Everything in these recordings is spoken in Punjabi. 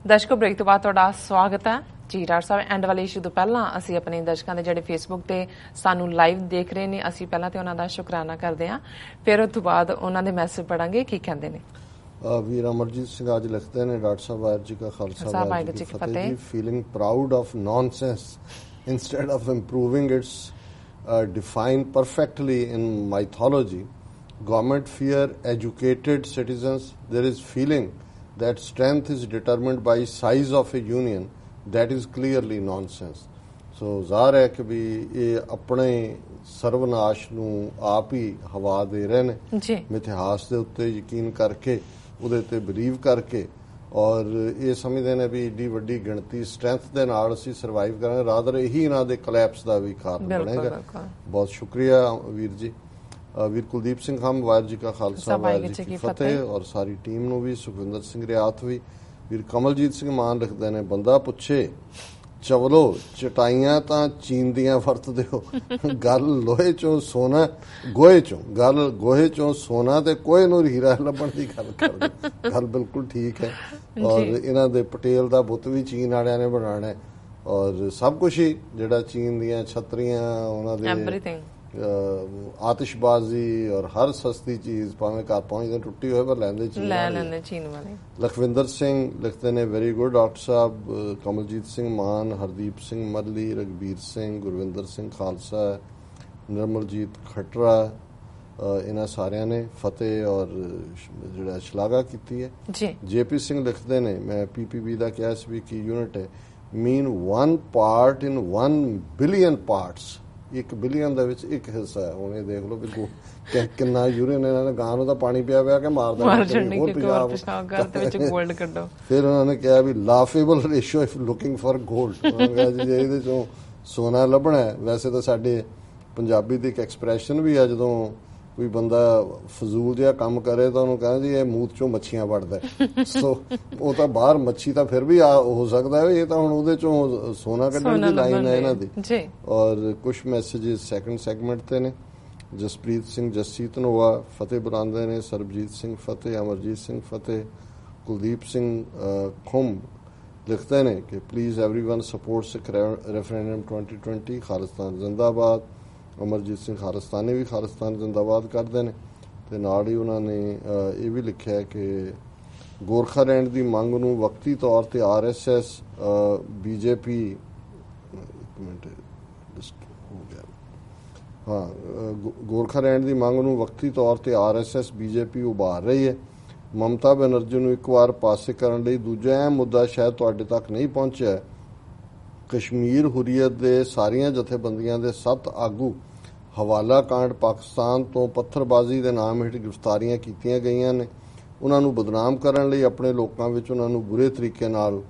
ਦਰਸ਼ਕੋ ਬ੍ਰੇਕ ਤੋਂ ਬਾਅਦ ਤੁਹਾਡਾ ਸਵਾਗਤ ਹੈ ਜੀ। ਡਾਕਟਰ ਸਾਹਿਬ ਐਂਡ ਵਾਲੇ ਇਸ਼ੂ ਤੋਂ ਪਹਿਲਾਂ ਅਸੀਂ ਆਪਣੇ ਦਰਸ਼ਕਾਂ ਦੇ ਜਿਹੜੇ ਫੇਸਬੁੱਕ ਤੇ ਸਾਨੂੰ ਲਾਈਵ ਦੇਖ ਰਹੇ ਨੇ, ਅਸੀਂ ਪਹਿਲਾਂ ਤੇ ਉਹਨਾਂ ਦਾ ਸ਼ੁਕਰਾਨਾ ਕਰਦੇ ਹਾਂ, ਫਿਰ ਉਸ ਤੋਂ ਬਾਅਦ ਉਹਨਾਂ ਦੇ ਮੈਸੇਜ ਪੜਾਂਗੇ ਕੀ ਕਹਿੰਦੇ ਨੇ। ਵੀਰ ਅਮਰਜੀਤ ਸਿੰਘ ਅੱਜ ਲਿਖਦੇ ਨੇ, ਡਾਕਟਰ ਸਾਹਿਬ ਵਾਹਿਗੁਰੂ ਜੀ ਕਾ ਖਾਲਸਾ ਵਾਹਿਗੁਰੂ ਜੀ ਕੀ ਫਤਿਹ ਜੀ। Feeling proud of nonsense instead of improving its defined perfectly in mythology. Government fear educated citizens. There is feeling that strength is determined by size of a union. That is clearly nonsense. So ਜ਼ਾਹਰ ਹੈ ਕਿ ਵੀ ਇਹ ਆਪਣੇ ਸਰਵਨਾਸ਼ ਨੂੰ ਆਪ ਹੀ ਹਵਾ ਦੇ ਰਹੇ ਨੇ ਮਿਥਿਹਾਸ ਦੇ ਉੱਤੇ ਯਕੀਨ ਕਰਕੇ, ਉਹਦੇ ਤੇ ਬਿਲੀਵ ਕਰਕੇ, ਔਰ ਇਹ ਸਮਝਦੇ ਨੇ ਵੀ ਏਡੀ ਵੱਡੀ ਗਿਣਤੀ ਸਟਰੈਂਥ ਦੇ ਨਾਲ ਅਸੀਂ ਸਰਵਾਈਵ ਕਰਾਂਗੇ। ਰਾਦਰ ਇਹੀ ਇਹਨਾਂ ਦੇ ਕੋਲੈਪਸ ਦਾ ਵੀ ਕਾਰਨ ਬਣੇਗਾ। ਬਹੁਤ ਸ਼ੁਕਰੀਆ ਵੀਰ ਜੀ। ਵੀਰ ਕੁਲਦੀਪ ਸਿੰਘ ਹਮ ਵਾਹਿਗੁਰੂ ਜੀ ਕਾ ਖਾਲਸਾ ਵਾਹਿਗੁਰੂ ਜੀ ਕੀ ਫਤਿਹ, ਔਰ ਸਾਰੀ ਟੀਮ ਨੂੰ ਵੀ, ਸੁਖਵਿੰਦਰ ਸਿੰਘ ਰਿਆਤ ਵੀ। ਵੀਰ ਕਮਲਜੀਤ ਸਿੰਘ ਮਾਨ ਲਿਖਦੇ ਨੇ, ਬੰਦਾ ਪੁੱਛੇ ਚਵਲੋ ਚਟਾਈਆਂ ਤਾਂ ਚੀਨ ਦੀਆਂ ਵਰਤਦੇ ਹੋ, ਗੱਲ ਲੋਹੇ ਚੋਂ ਸੋਨਾ ਗੋਹੇ ਚੋਂ, ਗੱਲ ਗੋਹੇ ਚੋਂ ਸੋਨਾ ਤੇ ਕੋਹੇ ਨੂੰ ਹੀਰਾ ਲੱਭਣ ਦੀ ਗੱਲ ਕਰਦੇ। ਗੱਲ ਬਿਲਕੁਲ ਠੀਕ ਹੈ। ਔਰ ਇਹਨਾਂ ਦੇ ਪਟੇਲ ਦਾ ਬੁੱਤ ਵੀ ਚੀਨ ਵਾਲਿਆਂ ਨੇ ਬਣਾਉਣਾ, ਔਰ ਸਭ ਕੁਛ ਹੀ ਜਿਹੜਾ ਚੀਨ ਦੀਆਂ ਛਤਰੀਆਂ, ਉਹਨਾਂ ਦੇ ਆਤਿਸ਼ਬਾਜ਼ੀ ਔਰ ਹਰ ਸਸਤੀ ਚੀਜ਼ ਭਾਵੇਂ ਘਰ ਪਹੁੰਚਦੇ ਟੁੱਟੀ ਹੋਏ ਪਰ ਲੈਂਦੇ ਚੀਨ ਵਾਲੇ। ਲਖਵਿੰਦਰ ਸਿੰਘ ਲਿਖਦੇ ਨੇ, ਵੈਰੀ ਗੁੱਡ ਡਾਕਟਰ ਸਾਹਿਬ। ਕਮਲਜੀਤ ਸਿੰਘ ਮਾਨ, ਹਰਦੀਪ ਸਿੰਘ ਮੱਲੀ, ਰਘਬੀਰ ਸਿੰਘ, ਗੁਰਵਿੰਦਰ ਸਿੰਘ ਖਾਲਸਾ, ਨਿਰਮਲਜੀਤ ਖਟਰਾ, ਇਹਨਾਂ ਸਾਰਿਆਂ ਨੇ ਫਤਿਹ ਔਰ ਜਿਹੜਾ ਸ਼ਲਾਘਾ ਕੀਤੀ ਹੈ। ਜੇਪੀ ਸਿੰਘ ਲਿਖਦੇ ਨੇ, ਮੈਂ PPB ਦਾ ਕਿਹਾ ਸੀ ਵੀ ਕੀ ਯੂਨਿਟ ਹੈ, ਮੀਨ 1 part in 1 billion parts। 1 billion ਦੇ ਵਿੱਚ 1 ਹਿੱਸਾ ਹੈ। ਹੁਣ ਇਹ ਦੇਖ ਲਓ ਵੀ ਕਿੰਨਾ ਯੂਰੀਨ ਇਹਨਾਂ ਨੇ ਗਾਂ ਨੂੰ ਤਾਂ ਪਾਣੀ ਪਿਆ ਪਿਆ ਕੇ ਮਾਰ ਦੇਣਾ। ਫਿਰ ਉਹਨਾਂ ਨੇ ਕਿਹਾ ਵੀ laughable ratio if looking for gold. ਜੇ ਇਹਦੇ ਚੋਂ ਸੋਨਾ ਲੱਭਣਾ ਹੈ, ਵੈਸੇ ਤਾਂ ਸਾਡੇ ਪੰਜਾਬੀ ਦੀ ਇੱਕ ਐਕਸਪ੍ਰੈਸ਼ਨ ਵੀ ਆ, ਜਦੋਂ ਕੋਈ ਬੰਦਾ ਫਜ਼ੂਲ ਜਿਹਾ ਕੰਮ ਕਰੇ ਤਾਂ ਉਹਨੂੰ ਕਹਿੰਦਾ ਜੀ ਇਹ ਮੂਤ ਚੋਂ ਮੱਛੀਆਂ ਵੜਦਾ। ਸੋ ਉਹ ਤਾਂ ਬਾਹਰ ਮੱਛੀ ਤਾਂ ਫਿਰ ਵੀ ਹੋ ਸਕਦਾ ਹੈ, ਇਹ ਤਾਂ ਹੁਣ ਉਹਦੇ ਚੋਂ ਸੋਨਾ ਕੱਢਣ ਦੀ ਲਾਈਨ ਹੈ ਇਹਨਾਂ ਦੀ। ਔਰ ਕੁਛ ਮੈਸੇजेस ਸੈਕੰਡ ਸੈਗਮੈਂਟ ਤੇ ਨੇ। ਜਸਪ੍ਰੀਤ ਸਿੰਘ ਜੱਸੀ ਧਨੋਆ ਫਤਿਹ ਬੁਲਾਉਂਦੇ ਨੇ, ਸਰਬਜੀਤ ਸਿੰਘ ਫਤਿਹ, ਅਮਰਜੀਤ ਸਿੰਘ ਫਤਿਹ, ਕੁਲਦੀਪ ਸਿੰਘ ਖੁੰਮ ਲਿਖਦੇ ਨੇ ਕਿ please everyone sports referendum 2020, Khalistan ਜ਼ਿੰਦਾਬਾਦ। ਅਮਰਜੀਤ ਸਿੰਘ ਖਾਲਿਸਤਾਨੀ ਵੀ ਖਾਲਿਸਤਾਨ ਜ਼ਿੰਦਾਬਾਦ ਕਰਦੇ ਨੇ, ਤੇ ਨਾਲ ਹੀ ਉਹਨਾਂ ਨੇ ਇਹ ਵੀ ਲਿਖਿਆ ਕਿ ਗੋਰਖਾਲੈਂਡ ਦੀ ਮੰਗ ਨੂੰ ਵਕਤੀ ਤੌਰ ਤੇ RSS BJP ਗੋਰਖਾਲੈਂਡ ਦੀ ਮੰਗ ਨੂੰ ਵਕਤੀ ਤੌਰ ਤੇ RSS BJP ਉਭਾਰ ਰਹੀ ਹੈ। ਮਮਤਾ ਬੈਨਰਜੀ ਨੂੰ ਇੱਕ ਵਾਰ ਪਾਸੇ ਕਰਨ ਲਈ ਦੂਜਾ ਅਹਿਮ ਮੁੱਦਾ ਸ਼ਾਇਦ ਤੁਹਾਡੇ ਤੱਕ ਨਹੀਂ ਪਹੁੰਚਿਆ। ਕਸ਼ਮੀਰ ਹੁਰੀਅਤ ਦੇ ਸਾਰੀਆਂ ਜਥੇਬੰਦੀਆਂ ਦੇ 7 ਆਗੂ ਹਵਾਲਾ ਕਾਂਡ ਪਾਕਿਸਤਾਨ ਤੋਂ ਪੱਥਰਬਾਜ਼ੀ ਦੇ ਨਾਮ ਹੇਠ ਗ੍ਰਿਫਤਾਰੀਆਂ ਕੀਤੀਆਂ ਗਈਆਂ ਨੇ। ਉਹਨਾਂ ਨੂੰ ਬਦਨਾਮ ਕਰਨ ਲਈ ਆਪਣੇ ਲੋਕਾਂ ਵਿੱਚ ਉਹਨਾਂ ਨੂੰ ਬੁਰੇ ਤਰੀਕੇ ਨਾਲ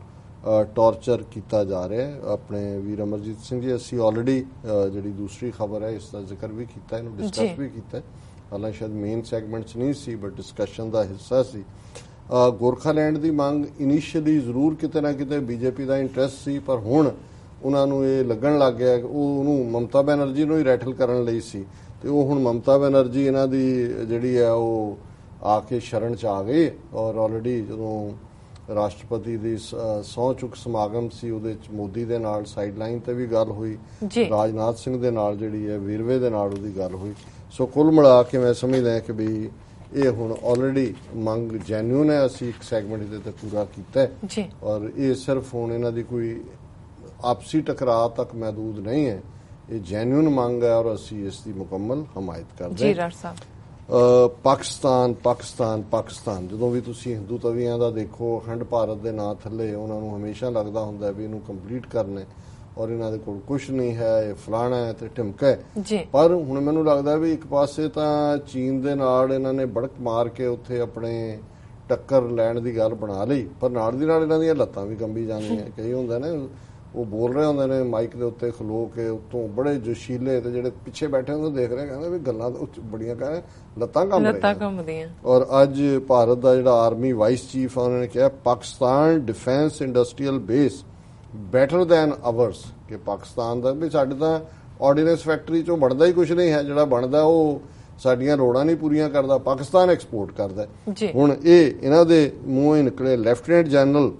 ਟਾਰਚਰ ਕੀਤਾ ਜਾ ਰਿਹਾ ਹੈ। ਆਪਣੇ ਵੀਰ ਅਮਰਜੀਤ ਸਿੰਘ ਜੀ, ਅਸੀਂ ਆਲਰੇਡੀ ਜਿਹੜੀ ਦੂਸਰੀ ਖਬਰ ਹੈ ਇਸ ਦਾ ਜ਼ਿਕਰ ਵੀ ਕੀਤਾ, ਇਹਨੂੰ ਡਿਸਕਸ ਵੀ ਕੀਤਾ, ਹਾਲਾਂਕਿ ਸ਼ਾਇਦ ਮੇਨ ਸੈਗਮੈਂਟ 'ਚ ਨਹੀਂ ਸੀ ਬਟ ਡਿਸਕਸ਼ਨ ਦਾ ਹਿੱਸਾ ਸੀ। ਗੋਰਖਾਲੈਂਡ ਦੀ ਮੰਗ ਇਨੀਸ਼ੀਅਲੀ ਜ਼ਰੂਰ ਕਿਤੇ ਨਾ ਕਿਤੇ BJP ਦਾ ਇੰਟਰਸਟ ਸੀ, ਪਰ ਹੁਣ ਉਹਨਾਂ ਨੂੰ ਇਹ ਲੱਗਣ ਲੱਗ ਗਿਆ ਕਿ ਉਹ ਉਹਨੂੰ ਮਮਤਾ ਬੈਨਰਜੀ ਨੂੰ ਹੀ ਰੈਟਲ ਕਰਨ ਲਈ ਸੀ, ਤੇ ਉਹ ਹੁਣ ਮਮਤਾ ਬੈਨਰਜੀ ਇਹਨਾਂ ਦੀ ਜਿਹੜੀ ਹੈ ਉਹ ਆ ਕੇ ਸ਼ਰਨ 'ਚ ਆ ਗਏ। ਔਰ ਆਲਰੇਡੀ ਜਦੋਂ ਰਾਸ਼ਟਰਪਤੀ ਦੀ ਸਹੁੰ ਚੁੱਕ ਸਮਾਗਮ ਸੀ, ਉਹਦੇ 'ਚ ਮੋਦੀ ਦੇ ਨਾਲ ਸਾਈਡ ਲਾਈਨ ਤੇ ਵੀ ਗੱਲ ਹੋਈ, ਰਾਜਨਾਥ ਸਿੰਘ ਦੇ ਨਾਲ ਜਿਹੜੀ ਹੈ ਵੇਰਵੇ ਦੇ ਨਾਲ ਉਹਦੀ ਗੱਲ ਹੋਈ। ਸੋ ਕੁੱਲ ਮਿਲਾ ਕੇ ਮੈਂ ਸਮਝਦਾ ਕਿ ਵੀ ਇਹ ਹੁਣ ਆਲਰੇਡੀ ਮੰਗ ਜੈਨੂਨ ਹੈ, ਅਸੀਂ ਇੱਕ ਸੈਗਮੈਂਟ ਇਹਦੇ ਤੇ ਪੂਰਾ ਕੀਤਾ, ਔਰ ਇਹ ਸਿਰਫ ਹੁਣ ਇਹਨਾਂ ਦੀ ਕੋਈ ਆਪਸੀ ਟਕਰਾਅ ਤੱਕ ਮਹਿਦੂਦ ਨਹੀਂ ਹੈ, ਇਹ ਜੈਨੂਨ ਮੰਗ ਹੈ ਔਰ ਅਸੀਂ ਇਸ ਦੀ ਮੁਕੰਮਲ ਹਮਾਇਤ ਕਰਦੇ ਹਾਂ। ਪਾਕਿਸਤਾਨ ਪਾਕਿਸਤਾਨ ਪਾਕਿਸਤਾਨ, ਜਦੋਂ ਵੀ ਤੁਸੀਂ ਹਿੰਦੂ ਤਵੀਆਂ ਦਾ ਦੇਖੋ, ਅਖੰਡ ਭਾਰਤ ਦੇ ਨਾਂ ਥੱਲੇ ਉਹਨਾਂ ਨੂੰ ਹਮੇਸ਼ਾ ਲੱਗਦਾ ਹੁੰਦਾ ਵੀ ਇਹਨੂੰ ਕੰਪਲੀਟ ਕਰਨਾ, ਔਰ ਇਹਨਾਂ ਦੇ ਕੋਲ ਕੁਛ ਨਹੀਂ ਹੈ, ਇਹ ਫਲਾਣਾ ਹੈ ਤੇ ਢਿਮਕਾ ਹੈ। ਪਰ ਹੁਣ ਮੈਨੂੰ ਲੱਗਦਾ ਵੀ ਇੱਕ ਪਾਸੇ ਤਾਂ ਚੀਨ ਦੇ ਨਾਲ ਇਹਨਾਂ ਨੇ ਬੜਕ ਮਾਰ ਕੇ ਉੱਥੇ ਆਪਣੇ ਟੱਕਰ ਲੈਣ ਦੀ ਗੱਲ ਬਣਾ ਲਈ, ਪਰ ਨਾਲ ਦੀ ਨਾਲ ਇਹਨਾਂ ਦੀਆਂ ਲੱਤਾਂ ਵੀ ਕੰਬੀ ਜਾਂਦੀਆਂ। ਕਈ ਹੁੰਦਾ ਨੇ ਉਹ ਬੋਲ ਰਹੇ ਹੁੰਦੇ ਨੇ ਮਾਈਕ ਦੇ ਉੱਤੇ ਖਲੋ ਕੇ, ਉੱਤੋਂ ਬੜੇ ਜੋਸ਼ੀਲੇ, ਤੇ ਜਿਹੜੇ ਪਿੱਛੇ ਬੈਠੇ ਹੁੰਦੇ ਦੇਖ ਰਹੇ ਕਹਿੰਦੇ ਵੀ ਗੱਲਾਂ ਬੜੀਆਂ ਕਰ ਲੱਤਾਂ ਕੰਬਦੀਆਂ। ਔਰ ਅੱਜ ਭਾਰਤ ਦਾ ਜਿਹੜਾ ਆਰਮੀ ਵਾਈਸ ਚੀਫ ਆ, ਉਹਨਾਂ ਨੇ ਕਿਹਾ Pakistan defence industrial base better than hours, ਕਿ ਪਾਕਿਸਤਾਨ ਦਾ ਵੀ ਸਾਡੇ ਤਾਂ ਆਰਡੀਨੈਂਸ ਫੈਕਟਰੀ ਚੋਂ ਬਣਦਾ ਹੀ ਕੁਛ ਨਹੀਂ ਹੈ, ਜਿਹੜਾ ਬਣਦਾ ਉਹ ਸਾਡੀਆਂ ਲੋੜਾਂ ਨਹੀਂ ਪੂਰੀਆਂ ਕਰਦਾ, ਪਾਕਿਸਤਾਨ ਐਕਸਪੋਰਟ ਕਰਦਾ। ਹੁਣ ਇਹ ਇਹਨਾਂ ਦੇ ਮੂੰਹੋਂ ਹੀ ਨਿਕਲੇ। Lieutenant general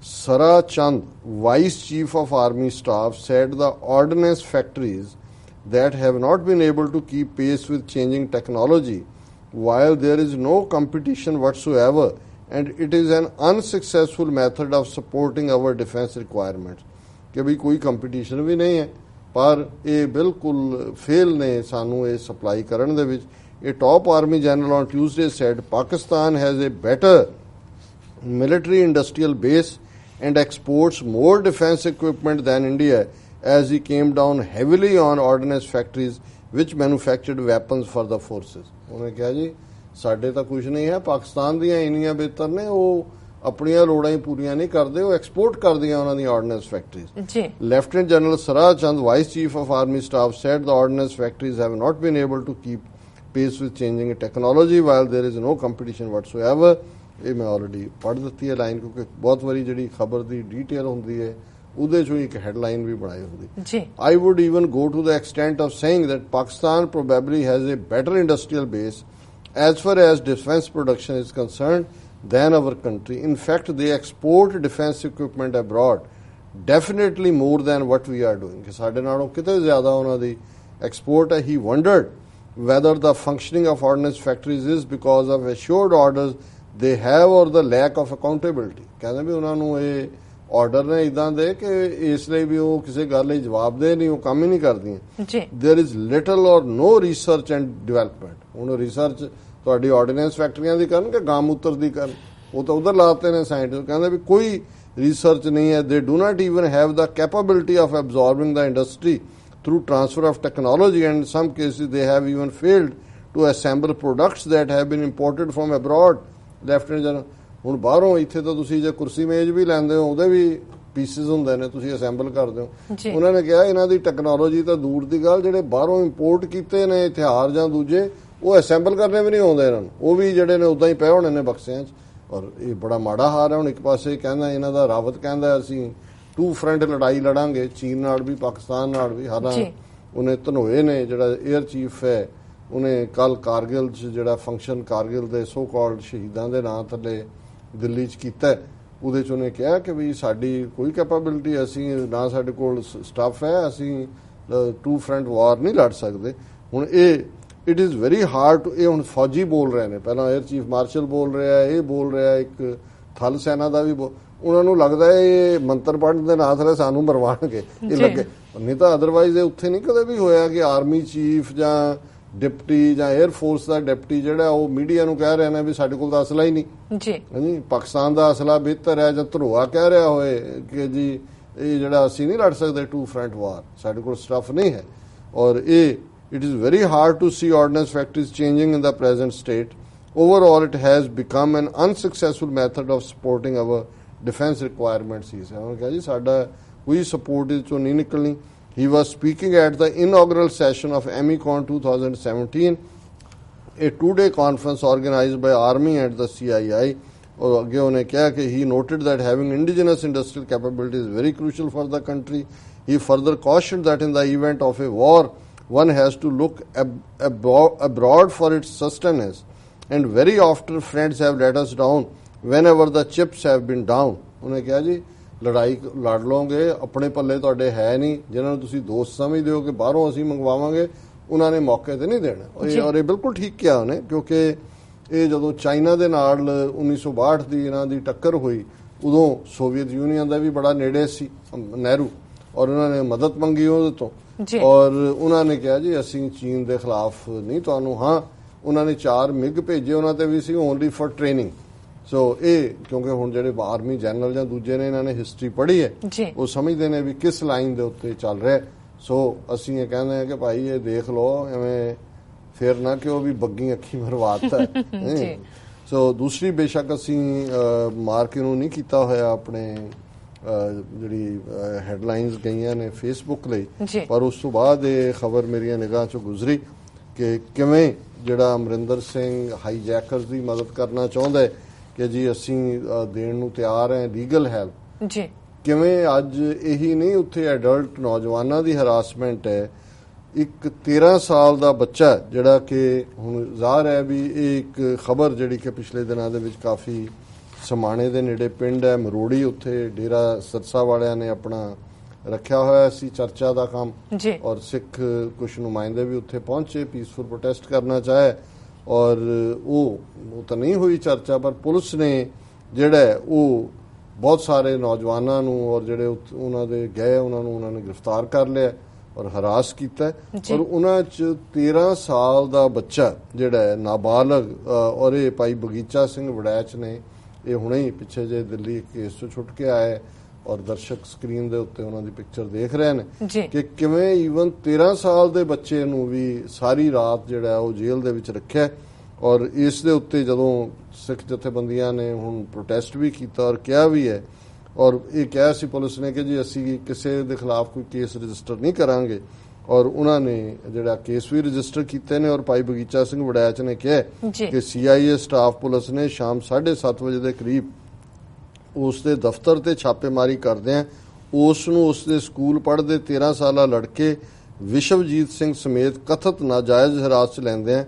Sara Chand, Vice Chief of Army Staff, said the ordnance factories that have not been able to keep pace with changing technology, while there is no competition whatsoever, and it is an unsuccessful method of supporting our defense requirements. कि भी कोई कंपटीशन भी नहीं है पर ये बिल्कुल फेल ने सानू ये सप्लाई करन दे विच. A top army general on Tuesday said Pakistan has a better military industrial base and exports more defense equipment than India, as he came down heavily on ordnance factories which manufactured weapons for the forces. उन्होंने कहा जी ਸਾਡੇ ਤਾਂ ਕੁਝ ਨਹੀਂ ਹੈ, ਪਾਕਿਸਤਾਨ ਦੀਆਂ ਇੰਨੀਆਂ ਬਿਹਤਰ ਨੇ, ਉਹ ਆਪਣੀਆਂ ਲੋੜਾਂ ਹੀ ਪੂਰੀਆਂ ਨਹੀਂ ਕਰਦੇ, ਉਹ ਐਕਸਪੋਰਟ ਕਰਦੀਆਂ ਉਹਨਾਂ ਦੀਆਂ ਆਰਡੀਨੈਂਸ ਫੈਕਟਰੀਜ਼. ਜੀ lieutenant general Sarat Chand, vice chief of army staff, said the ordnance factories have not been able to keep pace with changing technology while there is no competition whatsoever. ਇਹ ਮੈਂ ਆਲਰੇਡੀ ਪੜ੍ਹ ਦਿੱਤੀ ਹੈ ਲਾਈਨ, ਕਿਉਂਕਿ ਬਹੁਤ ਵਾਰੀ ਜਿਹੜੀ ਖਬਰ ਦੀ ਡੀਟੇਲ ਹੁੰਦੀ ਹੈ ਉਹਦੇ ਚੋਂ ਇੱਕ ਹੈਡਲਾਈਨ ਵੀ ਬਣਾਈ ਹੁੰਦੀ ਜੀ. I would even go to the extent of saying that Pakistan probably has a better industrial base as far as defense production is concerned than our country. In fact, they export defense equipment abroad definitely more than what we are doing. ਕਿ ਸਾਡੇ ਨਾਲੋਂ ਕਿਤੇ ਜ਼ਿਆਦਾ ਉਹਨਾਂ ਦੀ ਐਕਸਪੋਰਟ ਹੈ. He wondered whether the functioning of ordnance factories is because of assured orders they have or the lack of accountability. ਕਹਿੰਦੇ ਵੀ ਉਹਨਾਂ ਨੂੰ ਇਹ ਆਰਡਰ ਨੇ ਇਦਾਂ ਦੇ ਕਿ ਇਸ ਲਈ ਵੀ ਉਹ ਕਿਸੇ ਗੱਲ ਲਈ ਜਵਾਬ ਦੇ ਨਹੀਂ, ਉਹ ਕੰਮ ਹੀ ਨਹੀਂ ਕਰਦੀਆਂ. There is little or no research and development. ਹੁਣ ਰਿਸਰਚ ਤੁਹਾਡੀ ਆਰਡੀਨੈਂਸ ਫੈਕਟਰੀਆਂ ਦੀ ਕਰਨ ਕਿ ਗਾਮੂਤਰ ਦੀ ਕਰਨ, ਉਹ ਤਾਂ ਉਧਰ ਲਾਤੇ ਨੇ ਸਾਇੰਟਿਸਟ. ਕਹਿੰਦੇ ਵੀ ਕੋਈ ਰਿਸਰਚ ਨਹੀਂ ਹੈ. They do not even have the capability of absorbing the industry through transfer of technology, and in some cases they have even failed to assemble products that have been imported from abroad. Lieutenant general, ਹੁਣ ਬਾਹਰੋਂ ਇੱਥੇ ਤਾਂ ਤੁਸੀਂ ਜੇ ਕੁਰਸੀ ਮੇਜ਼ ਵੀ ਲੈਂਦੇ ਹੋ ਉਹਦੇ ਵੀ ਪੀਸਿਸ ਹੁੰਦੇ ਨੇ, ਤੁਸੀਂ ਅਸੈਂਬਲ ਕਰਦੇ ਹੋ. ਉਹਨਾਂ ਨੇ ਕਿਹਾ ਇਹਨਾਂ ਦੀ ਟੈਕਨੋਲੋਜੀ ਤਾਂ ਦੂਰ ਦੀ ਗੱਲ, ਜਿਹੜੇ ਬਾਹਰੋਂ ਇੰਪੋਰਟ ਕੀਤੇ ਨੇ ਹਥਿਆਰ ਜਾਂ ਦੂਜੇ, ਉਹ ਅਸੈਂਬਲ ਕਰਨੇ ਵੀ ਨਹੀਂ ਆਉਂਦੇ ਇਹਨਾਂ ਨੂੰ, ਉਹ ਵੀ ਜਿਹੜੇ ਨੇ ਉਦਾਂ ਹੀ ਪਏ ਹੋਣੇ ਨੇ ਬਕਸਿਆਂ 'ਚ. ਔਰ ਇਹ ਬੜਾ ਮਾੜਾ ਹਾਲ ਹੈ. ਹੁਣ ਇੱਕ ਪਾਸੇ ਕਹਿੰਦਾ ਇਹਨਾਂ ਦਾ ਰਾਵਤ ਕਹਿੰਦਾ ਅਸੀਂ 2 ਫਰੰਟ ਲੜਾਈ ਲੜਾਂਗੇ, ਚੀਨ ਨਾਲ ਵੀ ਪਾਕਿਸਤਾਨ ਨਾਲ ਵੀ. ਹਾਲਾਂਕਿ ਉਹਨੇ ਧਨੋਏ ਨੇ ਜਿਹੜਾ 에ਅਰ ਚੀਫ ਹੈ, ਉਹਨੇ ਕੱਲ ਕਾਰਗਿਲ 'ਚ ਜਿਹੜਾ ਫੰਕਸ਼ਨ ਕਾਰਗਿਲ ਦੇ ਸੋ ਕਾਲਡ ਸ਼ਹੀਦਾਂ ਦੇ ਨਾਂ ਥੱਲੇ ਦਿੱਲੀ 'ਚ ਕੀਤਾ, ਉਹਦੇ 'ਚ ਉਹਨੇ ਕਿਹਾ ਕਿ ਵੀ ਸਾਡੀ ਕੋਈ ਕੈਪੇਬਿਲਿਟੀ, ਅਸੀਂ ਨਾ ਸਾਡੇ ਕੋਲ ਸਟਾਫ ਹੈ, ਅਸੀਂ 2 ਫਰੰਟ ਵਾਰ ਨਹੀਂ ਲੜ ਸਕਦੇ. ਹੁਣ ਇਹ it is very hard to, ਇਹ ਹੁਣ ਫੌਜੀ ਬੋਲ ਰਹੇ ਨੇ, ਪਹਿਲਾਂ 에ਅਰ ਚੀਫ ਮਾਰਸ਼ਲ ਬੋਲ ਰਿਹਾ, ਇਹ ਬੋਲ ਰਿਹਾ, ਇੱਕ ਥਲ ਸੈਨਾ ਦਾ ਵੀ ਉਹਨਾਂ ਨੂੰ ਲੱਗਦਾ ਇਹ ਮੰਤਰ ਪੜ੍ਹਨ ਦੇ ਨਾਂ ਥੱਲੇ ਸਾਨੂੰ ਮਰਵਾਉਣਗੇ, ਇਹ ਲੱਗੇ. ਨਹੀਂ ਤਾਂ ਅਦਰਵਾਈਜ਼ ਇਹ ਉੱਥੇ ਨਹੀਂ ਕਦੇ ਵੀ ਹੋਇਆ ਕਿ ਆਰਮੀ ਚੀਫ ਜਾਂ ਡਿਪਟੀ ਜਾਂ 에ਅਰ ਫੋਰਸ ਦਾ ਡਿਪਟੀ ਜਿਹੜਾ ਉਹ ਮੀਡੀਆ ਨੂੰ ਕਹਿ ਰਿਹਾ ਨੇ ਵੀ ਸਾਡੇ ਕੋਲ ਤਾਂ ਅਸਲਾ ਹੀ ਨਹੀਂ ਜੀ, ਪਾਕਿਸਤਾਨ ਦਾ ਅਸਲਾ ਬਿਹਤਰ ਹੈ, ਜਾਂ ਧਰੋਆ ਕਹਿ ਰਿਹਾ ਹੋਏ ਕਿ ਜੀ ਇਹ ਜਿਹੜਾ ਅਸੀਂ ਨਹੀਂ ਲੜ ਸਕਦੇ 2 ਫਰੰਟ ਵਾਰ, ਸਾਡੇ ਕੋਲ ਸਟਾਫ ਨਹੀਂ ਹੈ. ਔਰ ਇਹ it is very hard to see ordnance factories changing in the present state. Overall, it has become an unsuccessful method of supporting our defense requirements. He said, "Sada koi support is to nahi nikalni." He was speaking at the inaugural session of AMICON 2017, a 2-day conference organized by Army and the CII. और आगे उन्हें कहा कि he noted that having indigenous industrial capability is very crucial for the country. He further cautioned that in the event of a war, one has to look abroad for its sustenance, and very often friends have let us down whenever the chips have been down. ਉਹਨੇ ਕਿਹਾ ਜੀ ਲੜਾਈ ਲੜ ਲਓਗੇ, ਆਪਣੇ ਪੱਲੇ ਤੁਹਾਡੇ ਹੈ ਨਹੀਂ, ਜਿਨ੍ਹਾਂ ਨੂੰ ਤੁਸੀਂ ਦੋਸਤ ਸਮਝਦੇ ਹੋ ਕਿ ਬਾਹਰੋਂ ਅਸੀਂ ਮੰਗਵਾਵਾਂਗੇ, ਉਹਨਾਂ ਨੇ ਮੌਕੇ ਤੇ ਨਹੀਂ ਦੇਣਾ. ਔਰ ਇਹ ਬਿਲਕੁਲ ਠੀਕ ਕਿਹਾ ਉਹਨੇ, ਕਿਉਂਕਿ ਇਹ ਜਦੋਂ ਚਾਈਨਾ ਦੇ ਨਾਲ 1962 ਦੀ ਇਹਨਾਂ ਦੀ ਟੱਕਰ ਹੋਈ, ਉਦੋਂ ਸੋਵੀਅਤ ਯੂਨੀਅਨ ਦਾ ਵੀ ਬੜਾ ਨੇੜੇ ਸੀ ਨਹਿਰੂ, ਔਰ ਉਹਨਾਂ ਨੇ ਮਦਦ ਮੰਗੀ ਉਹਦੇ ਤੋਂ, ਔਰ ਉਹਨਾਂ ਨੇ ਕਿਹਾ ਜੀ ਅਸੀਂ ਚੀਨ ਦੇ ਖਿਲਾਫ ਨਹੀਂ ਤੁਹਾਨੂੰ. ਹਾਂ, ਉਹਨਾਂ ਨੇ 4 ਮਿਗ ਭੇਜੇ, ਉਹਨਾਂ ਤੇ ਵੀ ਸੀ ਓਨਲੀ ਫॉर ਟ੍ਰੇਨਿੰਗ. ਸੋ ਇਹ ਕਿਉਂਕਿ ਹੁਣ ਜਿਹੜੇ ਆਰਮੀ ਜਨਰਲ ਜਾਂ ਦੂਜੇ ਨੇ ਇਹਨਾਂ ਨੇ ਹਿਸਟਰੀ ਪੜ੍ਹੀ ਹੈ, ਉਹ ਸਮਝਦੇ ਨੇ ਵੀ ਕਿਸ ਲਾਈਨ ਦੇ ਉੱਤੇ ਚੱਲ ਰਿਹਾ. ਸੋ ਅਸੀਂ ਇਹ ਕਹਿੰਦੇ ਹਾਂ ਕਿ ਭਾਈ ਇਹ ਦੇਖ ਲਓ, ਐਵੇਂ ਫੇਰ ਨਾ ਕਿ ਉਹ ਵੀ ਬੱਗੀ ਅੱਖੀ ਮਰਵਾਤਾ. ਸੋ ਦੂਸਰੀ ਬੇਸ਼ੱਕ ਅਸੀਂ ਮਾਰਕ ਨੂੰ ਨਹੀਂ ਕੀਤਾ ਹੋਇਆ ਆਪਣੇ ਜਿਹੜੀ ਹੈਡਲਾਈਨਸ ਗਈਆਂ ਨੇ ਫੇਸਬੁੱਕ ਲਈ, ਪਰ ਉਸ ਤੋਂ ਬਾਅਦ ਇਹ ਖਬਰ ਮੇਰੀਆਂ ਨਿਗਾਹ ਚੋਂ ਗੁਜ਼ਰੀ ਕਿ ਕਿਵੇਂ ਜਿਹੜਾ ਅਮਰਿੰਦਰ ਸਿੰਘ ਹਾਈਜੈਕਰਸ ਦੀ ਮਦਦ ਕਰਨਾ ਚਾਹੁੰਦਾ ਹੈ ਕਿ ਜੀ ਅਸੀਂ ਦੇਣ ਨੂੰ ਤਿਆਰ ਹੈ ਲੀਗਲ ਹੈਲਪ, ਕਿਵੇਂ ਅੱਜ ਇਹੀ ਨਹੀਂ ਉੱਥੇ ਐਡਲਟ ਨੌਜਵਾਨਾਂ ਦੀ ਹਰਾਸਮੈਂਟ ਹੈ. ਇੱਕ 13 ਸਾਲ ਦਾ ਬੱਚਾ ਜਿਹੜਾ ਕਿ ਹੁਣ ਜ਼ਾਹਰ ਹੈ ਵੀ ਇਹ ਇੱਕ ਖਬਰ ਜਿਹੜੀ ਕਿ ਪਿਛਲੇ ਦਿਨਾਂ ਦੇ ਵਿੱਚ ਕਾਫੀ ਸਮਾਣੇ ਦੇ ਨੇੜੇ ਪਿੰਡ ਹੈ ਮਰੋੜੀ, ਉੱਥੇ ਡੇਰਾ ਸਰਸਾ ਵਾਲਿਆਂ ਨੇ ਆਪਣਾ ਰੱਖਿਆ ਹੋਇਆ ਸੀ ਚਰਚਾ ਦਾ ਕੰਮ ਔਰ ਸਿੱਖ ਕੁਝ ਨੁਮਾਇੰਦੇ ਵੀ ਉੱਥੇ ਪਹੁੰਚੇ, ਪੀਸਫੁਲ ਪ੍ਰੋਟੈਸਟ ਕਰਨਾ ਚਾਹੇ ਔਰ ਉਹ ਤਾਂ ਨਹੀਂ ਹੋਈ ਚਰਚਾ, ਪਰ ਪੁਲਿਸ ਨੇ ਜਿਹੜਾ ਉਹ ਬਹੁਤ ਸਾਰੇ ਨੌਜਵਾਨਾਂ ਨੂੰ ਔਰ ਜਿਹੜੇ ਉਹਨਾਂ ਦੇ ਗਏ ਉਹਨਾਂ ਨੇ ਗ੍ਰਿਫਤਾਰ ਕਰ ਲਿਆ ਔਰ ਹਰਾਸ ਕੀਤਾ ਔਰ ਉਹਨਾਂ 'ਚ 13 ਸਾਲ ਦਾ ਬੱਚਾ ਜਿਹੜਾ ਨਾਬਾਲਗ ਔਰ ਇਹ ਭਾਈ ਬਗੀਚਾ ਸਿੰਘ ਵੜੈਚ ਨੇ, ਇਹ ਹੁਣੇ ਹੀ ਪਿੱਛੇ ਜੇ ਦਿੱਲੀ ਕੇਸ ਤੋਂ ਛੁੱਟ ਕੇ ਆਏ ਔਰ ਦਰਸ਼ਕ ਸਕਰੀਨ ਦੇ ਉੱਤੇ ਉਹਨਾਂ ਦੀ ਪਿਕਚਰ ਦੇਖ ਰਹੇ ਨੇ ਕਿ ਕਿਵੇਂ ਈਵਨ 13 ਸਾਲ ਦੇ ਬੱਚੇ ਨੂੰ ਵੀ ਸਾਰੀ ਰਾਤ ਜਿਹੜਾ ਉਹ ਜੇਲ੍ਹ ਦੇ ਵਿੱਚ ਰੱਖਿਆ ਔਰ ਇਸ ਦੇ ਉੱਤੇ ਜਦੋਂ ਸਿੱਖ ਜਥੇਬੰਦੀਆਂ ਨੇ ਹੁਣ ਪ੍ਰੋਟੈਸਟ ਵੀ ਕੀਤਾ ਔਰ ਕਿਹਾ ਵੀ ਹੈ ਔਰ ਇਹ ਕਿਹਾ ਸੀ ਪੁਲਿਸ ਨੇ ਕਿ ਜੀ ਅਸੀਂ ਕਿਸੇ ਦੇ ਖਿਲਾਫ ਕੋਈ ਕੇਸ ਰਜਿਸਟਰ ਨਹੀਂ ਕਰਾਂਗੇ ਔਰ ਉਹਨਾਂ ਨੇ ਜਿਹੜਾ ਕੇਸ ਵੀ ਰਜਿਸਟਰ ਕੀਤੇ ਨੇ ਔਰ ਭਾਈ ਬਗੀਚਾ ਸਿੰਘ ਵੜੈਚ ਨੇ ਕਿਹਾ ਕਿ CIA ਸਟਾਫ ਪੁਲਿਸ ਨੇ ਸ਼ਾਮ 7:30 ਵਜੇ ਦੇ ਕਰੀਬ ਉਸ ਦੇ ਦਫ਼ਤਰ ਤੇ ਛਾਪੇਮਾਰੀ ਕਰਦਿਆਂ ਉਸ ਨੂੰ ਉਸ ਦੇ ਸਕੂਲ ਪੜ੍ਹਦੇ 13 ਸਾਲਾ ਲੜਕੇ ਵਿਸ਼ਵਜੀਤ ਸਿੰਘ ਸਮੇਤ ਕਥਿਤ ਨਾਜਾਇਜ਼ ਹਿਰਾਸਤ 'ਚ ਲੈਂਦਿਆਂ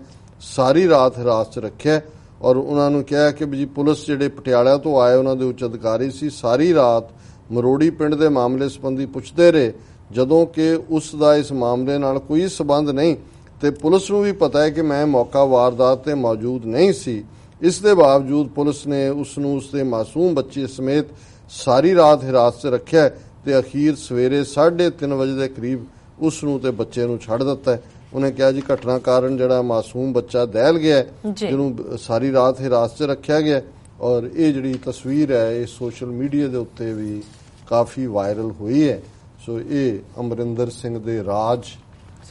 ਸਾਰੀ ਰਾਤ ਹਿਰਾਸਤ 'ਚ ਰੱਖਿਆ ਔਰ ਉਹਨਾਂ ਨੂੰ ਕਿਹਾ ਕਿ ਜੀ ਪੁਲਿਸ ਜਿਹੜੇ ਪਟਿਆਲਾ ਤੋਂ ਆਏ ਉਹਨਾਂ ਦੇ ਉੱਚ ਅਧਿਕਾਰੀ ਸੀ, ਸਾਰੀ ਰਾਤ ਮਰੋੜੀ ਪਿੰਡ ਦੇ ਮਾਮਲੇ ਸੰਬੰਧੀ ਪੁੱਛਦੇ ਰਹੇ ਜਦੋਂ ਕਿ ਉਸ ਦਾ ਇਸ ਮਾਮਲੇ ਨਾਲ ਕੋਈ ਸਬੰਧ ਨਹੀਂ ਤੇ ਪੁਲਿਸ ਨੂੰ ਵੀ ਪਤਾ ਹੈ ਕਿ ਮੈਂ ਮੌਕਾ ਵਾਰਦਾਤ ਤੇ ਮੌਜੂਦ ਨਹੀਂ ਸੀ। ਇਸ ਦੇ ਬਾਵਜੂਦ ਪੁਲਿਸ ਨੇ ਉਸ ਨੂੰ ਉਸਦੇ ਮਾਸੂਮ ਬੱਚੇ ਸਮੇਤ ਸਾਰੀ ਰਾਤ ਹਿਰਾਸਤ 'ਚ ਰੱਖਿਆ ਤੇ ਅਖੀਰ ਸਵੇਰੇ 3:30 ਵਜੇ ਦੇ ਕਰੀਬ ਉਸ ਨੂੰ ਤੇ ਬੱਚੇ ਨੂੰ ਛੱਡ ਦਿੱਤਾ। ਉਹਨੇ ਕਿਹਾ ਜੀ ਘਟਨਾ ਕਾਰਨ ਜਿਹੜਾ ਮਾਸੂਮ ਬੱਚਾ ਦਹਿਲ ਗਿਆ ਜਿਹਨੂੰ ਸਾਰੀ ਰਾਤ ਹਿਰਾਸਤ 'ਚ ਰੱਖਿਆ ਗਿਆ ਔਰ ਇਹ ਜਿਹੜੀ ਤਸਵੀਰ ਹੈ ਇਹ ਸੋਸ਼ਲ ਮੀਡੀਆ ਦੇ ਉੱਤੇ ਵੀ ਕਾਫੀ ਵਾਇਰਲ ਹੋਈ ਹੈ। ਸੋ ਇਹ ਅਮਰਿੰਦਰ ਸਿੰਘ ਦੇ ਰਾਜ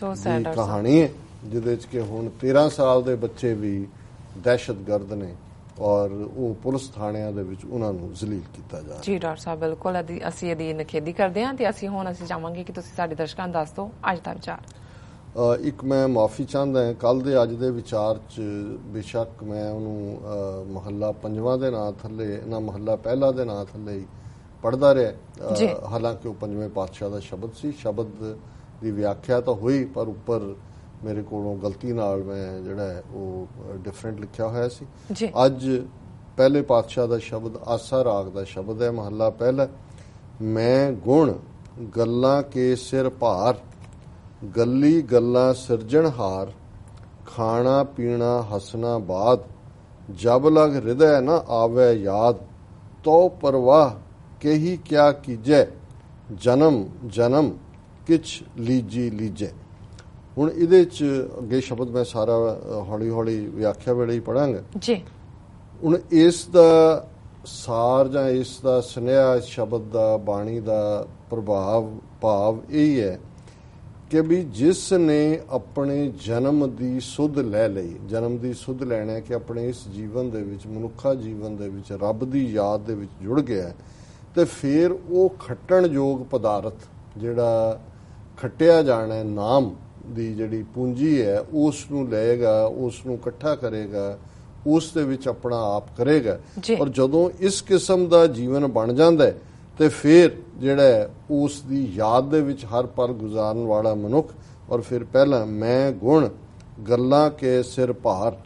ਦੀ ਕਹਾਣੀ ਹੈ ਜਿਹਦੇ 'ਚ ਕਿ ਹੁਣ 13 ਸਾਲ ਦੇ ਬੱਚੇ ਵੀ ਦਹਿਸ਼ਤਗਰਦ ਨੇ ਔਰ ਉਹ ਪੁਲਿਸ ਥਾਣਿਆਂ ਦੇ ਵਿੱਚ ਉਹਨਾਂ ਨੂੰ ਜ਼ਲੀਲ ਕੀਤਾ ਜਾ ਰਿਹਾ। ਜੀ ਡਾਕਟਰ ਸਾਹਿਬ ਬਿਲਕੁਲ ਅਸੀਂ ਇਹਦੀ ਨਿਖੇਧੀ ਕਰਦੇ ਹਾਂ ਤੇ ਅਸੀਂ ਚਾਹਾਂਗੇ ਕਿ ਤੁਸੀਂ ਸਾਡੇ ਦਰਸ਼ਕਾਂ ਨੂੰ ਦੱਸ ਦਿਓ ਅੱਜ ਦਾ ਵਿਚਾਰ। ਇੱਕ ਮੈਂ ਮਾਫੀ ਚਾਹੁੰਦਾ ਹਾਂ, ਕੱਲ ਦੇ ਅੱਜ ਦੇ ਵਿਚਾਰ 'ਚ ਬੇਸ਼ੱਕ ਮੈਂ ਉਹਨੂੰ ਮਹੱਲਾ 5ਵਾਂ ਦੇ ਨਾਂ ਥੱਲੇ ਨਾ ਮਹੱਲਾ ਪਹਿਲਾ ਦੇ ਨਾਂ ਥੱਲੇ ਹੀ ਪੜ੍ਹਦਾ ਰਿਹਾ, ਹਾਲਾਂਕਿ ਉਹ 5ਵੇਂ ਪਾਤਸ਼ਾਹ ਦਾ ਸ਼ਬਦ ਸੀ। ਸ਼ਬਦ ਦੀ ਵਿਆਖਿਆ ਤਾਂ ਹੋਈ ਪਰ ਉੱਪਰ ਮੇਰੇ ਕੋਲੋਂ ਗਲਤੀ ਨਾਲ ਮੈਂ ਜਿਹੜਾ ਉਹ ਡਿਫਰੈਂਟ ਲਿਖਿਆ ਹੋਇਆ ਸੀ। ਅੱਜ ਪਹਿਲੇ ਪਾਤਸ਼ਾਹ ਦਾ ਸ਼ਬਦ ਆਸਾ ਰਾਗ ਦਾ ਸ਼ਬਦ ਹੈ, ਮਹੱਲਾ ਪਹਿਲਾ। ਮੈਂ ਗੁਣ ਗੱਲਾਂ ਕੇ ਸਿਰ ਭਾਰ, ਗੱਲੀ ਗੱਲਾਂ ਸਿਰਜਣਹਾਰ, ਖਾਣਾ ਪੀਣਾ ਹਸਣਾ ਬਾਦ, ਜਬ ਲਗ ਹਿਰਦੈ ਨਾ ਆਵੈ ਯਾਦ, ਤੋ ਪਰਵਾਹ ਕਹੀ ਕਿਆ ਕੀਜੈ, ਜਨਮ ਜਨਮ ਕਿਛ ਲੀਜੀ ਲੀਜੈ। ਹੁਣ ਇਹਦੇ 'ਚ ਅੱਗੇ ਸ਼ਬਦ ਮੈਂ ਸਾਰਾ ਹੌਲੀ ਹੌਲੀ ਵਿਆਖਿਆ ਵੇਲੇ ਹੀ ਪੜਾਂਗਾ ਜੀ। ਹੁਣ ਇਸ ਦਾ ਸਾਰ ਜਾਂ ਇਸ ਦਾ ਸੁਨੇਹਾ, ਇਸ ਸ਼ਬਦ ਦਾ, ਬਾਣੀ ਦਾ ਭਾਵ ਇਹ ਹੈ ਕਿ ਵੀ ਜਿਸ ਨੇ ਆਪਣੇ ਜਨਮ ਦੀ ਸੁੱਧ ਲੈ ਲਈ, ਜਨਮ ਦੀ ਸੁੱਧ ਲੈਣਾ ਕਿ ਆਪਣੇ ਇਸ ਜੀਵਨ ਦੇ ਵਿੱਚ, ਮਨੁੱਖਾ ਜੀਵਨ ਦੇ ਵਿੱਚ ਰੱਬ ਦੀ ਯਾਦ ਦੇ ਵਿੱਚ ਜੁੜ ਗਿਆ ਤੇ ਫਿਰ ਉਹ ਖੱਟਣਯੋਗ ਪਦਾਰਥ ਜਿਹੜਾ ਖੱਟਿਆ ਜਾਣਾ, ਨਾਮ ਦੀ ਜਿਹੜੀ ਪੂੰਜੀ ਹੈ ਉਸ ਨੂੰ ਲਏਗਾ, ਉਸ ਨੂੰ ਇਕੱਠਾ ਕਰੇਗਾ, ਉਸ ਦੇ ਵਿੱਚ ਆਪਣਾ ਆਪ ਕਰੇਗਾ ਔਰ ਜਦੋਂ ਇਸ ਕਿਸਮ ਦਾ ਜੀਵਨ ਬਣ ਜਾਂਦਾ ਤੇ ਫਿਰ ਜਿਹੜਾ ਉਸ ਦੀ ਯਾਦ ਦੇ ਵਿੱਚ ਹਰ ਪਲ ਗੁਜ਼ਾਰਨ ਵਾਲਾ ਮਨੁੱਖ ਔਰ ਫਿਰ ਪਹਿਲਾਂ ਮੈਂ ਗੁਣ ਗੱਲਾਂ ਕੇ ਸਿਰ ਭਾਰ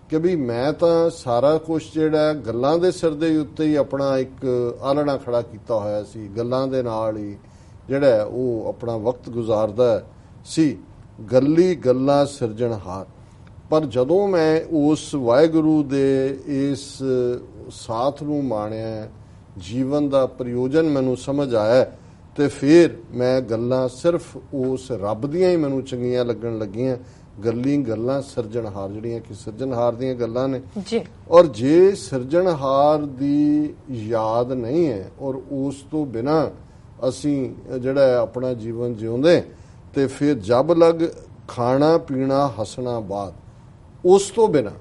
ਕਿ ਵੀ ਮੈਂ ਤਾਂ ਸਾਰਾ ਕੁਝ ਜਿਹੜਾ ਗੱਲਾਂ ਦੇ ਸਿਰ ਦੇ ਉੱਤੇ ਹੀ ਆਪਣਾ ਇੱਕ ਆਲਣਾ ਖੜਾ ਕੀਤਾ ਹੋਇਆ ਸੀ, ਗੱਲਾਂ ਦੇ ਨਾਲ ਹੀ ਜਿਹੜਾ ਉਹ ਆਪਣਾ ਵਕਤ ਗੁਜ਼ਾਰਦਾ ਸੀ, ਗੱਲੀ ਗੱਲਾਂ ਸਿਰਜਣਹਾਰ। ਪਰ ਜਦੋਂ ਮੈਂ ਉਸ ਵਾਹਿਗੁਰੂ ਦੇ ਇਸ ਸਾਥ ਨੂੰ ਮਾਣਿਆ, ਜੀਵਨ ਦਾ ਪ੍ਰਯੋਜਨ ਮੈਨੂੰ ਸਮਝ ਆਇਆ ਤੇ ਫਿਰ ਮੈਂ ਗੱਲਾਂ ਸਿਰਫ ਉਸ ਰੱਬ ਦੀਆਂ ਹੀ ਮੈਨੂੰ ਚੰਗੀਆਂ ਲੱਗਣ ਲੱਗੀਆਂ। ਗੱਲੀ ਗੱਲਾਂ ਸਿਰਜਣਹਾਰ ਜਿਹੜੀਆਂ ਕਿ ਸਿਰਜਣਹਾਰ ਦੀਆਂ ਗੱਲਾਂ ਨੇ ਔਰ ਜੇ ਸਿਰਜਣਹਾਰ ਦੀ ਯਾਦ ਨਹੀਂ ਹੈ ਔਰ ਉਸ ਤੋਂ ਬਿਨਾਂ ਅਸੀਂ ਜਿਹੜਾ ਆਪਣਾ ਜੀਵਨ ਜਿਉਂਦੇ ਤੇ ਫਿਰ ਜਬ ਲਗ ਖਾਣਾ ਪੀਣਾ ਹੱਸਣਾ ਬਾਦ, ਉਸ ਤੋਂ ਬਿਨਾਂ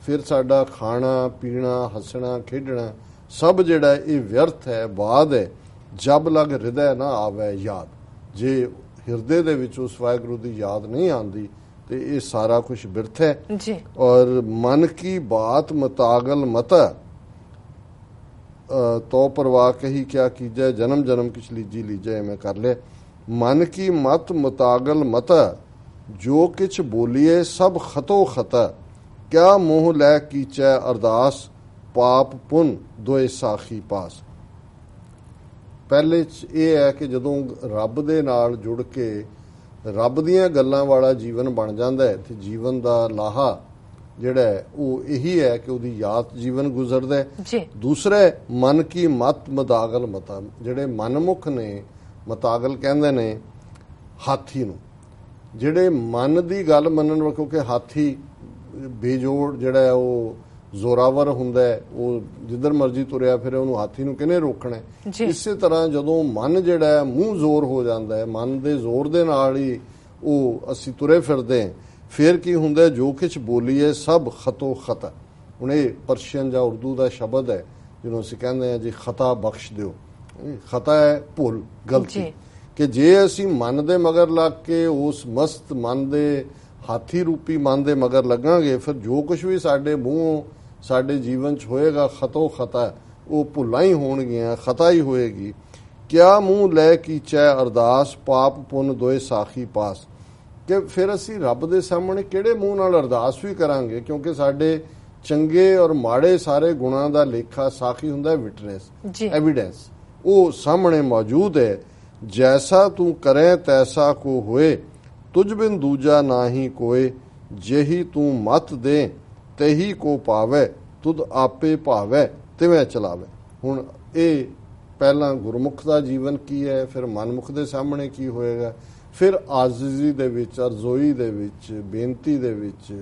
ਫਿਰ ਸਾਡਾ ਖਾਣਾ ਪੀਣਾ ਹੱਸਣਾ ਖੇਡਣਾ ਸਭ ਜਿਹੜਾ ਇਹ ਵਿਅਰਥ ਹੈ, ਬਾਦ ਹੈ। ਜਬ ਲਗ ਹਿਰਦੈ ਨਾ ਆਵੈ ਯਾਦ, ਜੇ ਹਿਰਦੇ ਦੇ ਵਿੱਚ ਉਸ ਵਾਹਿਗੁਰੂ ਦੀ ਯਾਦ ਨਹੀਂ ਆਉਂਦੀ ਤੇ ਇਹ ਸਾਰਾ ਕੁਝ ਬਿਰਥ ਹੈ ਔਰ ਮਨ ਕੀ ਬਾਤ ਮਤਾਗਲ ਮਤਾ, ਤੋ ਪਰਵਾਹ ਕਹੀ ਕਿਆ ਕੀਜੈ, ਜਨਮ ਜਨਮ ਕਿਛ ਲੀਜੀ ਲੀਜੈ। ਮੈਂ ਕਰ ਲਿਆ। ਮਨ ਕੀ ਮਤ ਮਤਾਗਲ ਮਤਾ, ਜੋ ਕਿਛ ਬੋਲੀਏ ਸਭ ਖਤੋ ਖਤਾ, ਕਿਆ ਮੋਹ ਲੈ ਕੀਚੈ ਅਰਦਾਸ, ਪਾਪ ਪੁੰਨ ਦੋਏ ਸਾਖੀ ਪਾਸ। ਪਹਿਲੇ 'ਚ ਇਹ ਹੈ ਕਿ ਜਦੋਂ ਰੱਬ ਦੇ ਨਾਲ ਜੁੜ ਕੇ ਰੱਬ ਦੀਆਂ ਗੱਲਾਂ ਵਾਲਾ ਜੀਵਨ ਬਣ ਜਾਂਦਾ ਹੈ ਤੇ ਜੀਵਨ ਦਾ ਲਾਹਾ ਜਿਹੜਾ ਹੈ ਉਹ ਇਹੀ ਹੈ ਕਿ ਉਹਦੀ ਯਾਦ ਜੀਵਨ ਗੁਜ਼ਰਦਾ ਹੈ। ਦੂਸਰਾ ਮਨ ਕੀ ਮਤ ਮਦਾਗਲ ਮਤਾ, ਜਿਹੜੇ ਮਨਮੁਖ ਨੇ, ਮਤਾਗਲ ਕਹਿੰਦੇ ਨੇ ਹਾਥੀ ਨੂੰ, ਜਿਹੜੇ ਮਨ ਦੀ ਗੱਲ ਮੰਨਣ ਵਾਲੇ, ਕਿਉਂਕਿ ਹਾਥੀ ਬੇਜੋੜ ਜਿਹੜਾ ਹੈ ਉਹ ਜ਼ੋਰਾਵਰ ਹੁੰਦਾ ਹੈ, ਉਹ ਜਿੱਧਰ ਮਰਜ਼ੀ ਤੁਰਿਆ ਫਿਰੇ, ਉਹਨੂੰ ਹਾਥੀ ਨੂੰ ਕਿਹਨੇ ਰੋਕਣਾ। ਇਸੇ ਤਰ੍ਹਾਂ ਜਦੋਂ ਮਨ ਜਿਹੜਾ ਹੈ ਮੂੰਹ ਜ਼ੋਰ ਹੋ ਜਾਂਦਾ ਹੈ, ਮਨ ਦੇ ਜ਼ੋਰ ਦੇ ਨਾਲ ਹੀ ਉਹ ਅਸੀਂ ਤੁਰੇ ਫਿਰਦੇ ਹਾਂ, ਫਿਰ ਕੀ ਹੁੰਦਾ, ਜੋ ਕੁਛ ਬੋਲੀਏ ਸਭ ਖਤੋ ਖਤਾ। ਹੁਣ ਇਹ ਪਰਸ਼ੀਅਨ ਜਾਂ ਉਰਦੂ ਦਾ ਸ਼ਬਦ ਹੈ ਜਿਹਨੂੰ ਅਸੀਂ ਕਹਿੰਦੇ ਹਾਂ ਜੀ ਖਤਾ ਬਖਸ਼ ਦਿਓ। ਖਤਾ ਹੈ ਭੁੱਲ, ਗਲਤੀ, ਕਿ ਜੇ ਅਸੀਂ ਮਨ ਦੇ ਮਗਰ ਲੱਗ ਕੇ ਉਸ ਮਸਤ ਮਨ ਦੇ, ਹਾਥੀ ਰੂਪੀ ਮਨ ਦੇ ਮਗਰ ਲੱਗਾਂਗੇ, ਫਿਰ ਜੋ ਕੁਛ ਵੀ ਸਾਡੇ ਮੂੰਹੋਂ ਸਾਡੇ ਜੀਵਨ 'ਚ ਹੋਏਗਾ ਖਤੋ ਖਤਾ, ਉਹ ਭੁੱਲਾਂ ਹੀ ਹੋਣਗੀਆਂ, ਖਤਾ ਹੀ ਹੋਏਗੀ। ਕਿਆ ਮੂੰਹ ਲੈ ਕੀਚੈ ਅਰਦਾਸ ਪਾਪ ਪੁੰਨ ਦੋਏ ਸਾਖੀ ਪਾਸ, ਕਿ ਫਿਰ ਅਸੀਂ ਰੱਬ ਦੇ ਸਾਹਮਣੇ ਕਿਹੜੇ ਮੂੰਹ ਨਾਲ ਅਰਦਾਸ ਵੀ ਕਰਾਂਗੇ, ਕਿਉਂਕਿ ਸਾਡੇ ਚੰਗੇ ਔਰ ਮਾੜੇ ਸਾਰੇ ਗੁਣਾਂ ਦਾ ਲੇਖਾ ਸਾਖੀ ਹੁੰਦਾ ਹੈ ਵਿਟਨੈਸ, ਐਵੀਡੈਂਸ, ਉਹ ਸਾਹਮਣੇ ਮੌਜੂਦ ਹੈ। ਜੈਸਾ ਤੂੰ ਕਰੇ ਤੈਸਾ ਕੋ ਹੋਏ, ਤੁਝ ਬਿਨ ਦੂਜਾ ਨਾਹੀ ਕੋਏ, ਜਿਹੀ ਤੂੰ ਮਤ ਦੇ ਤੇਹੀ ਕੋ ਪਾਵੇ, ਤੁਧ ਆਪੇ ਭਾਵੇ ਤਿਵੇਂ ਚਲਾਵੇ। ਹੁਣ ਇਹ ਪਹਿਲਾਂ ਗੁਰਮੁਖ ਦਾ ਜੀਵਨ ਕੀ ਹੈ, ਫਿਰ ਮਨਮੁਖ ਦੇ ਸਾਹਮਣੇ ਕੀ ਹੋਏਗਾ, ਫਿਰ ਆਜ਼ਿਜ਼ੀ ਦੇ ਵਿੱਚ, ਅਰਜ਼ੋਈ ਦੇ ਵਿੱਚ, ਬੇਨਤੀ ਦੇ ਵਿੱਚ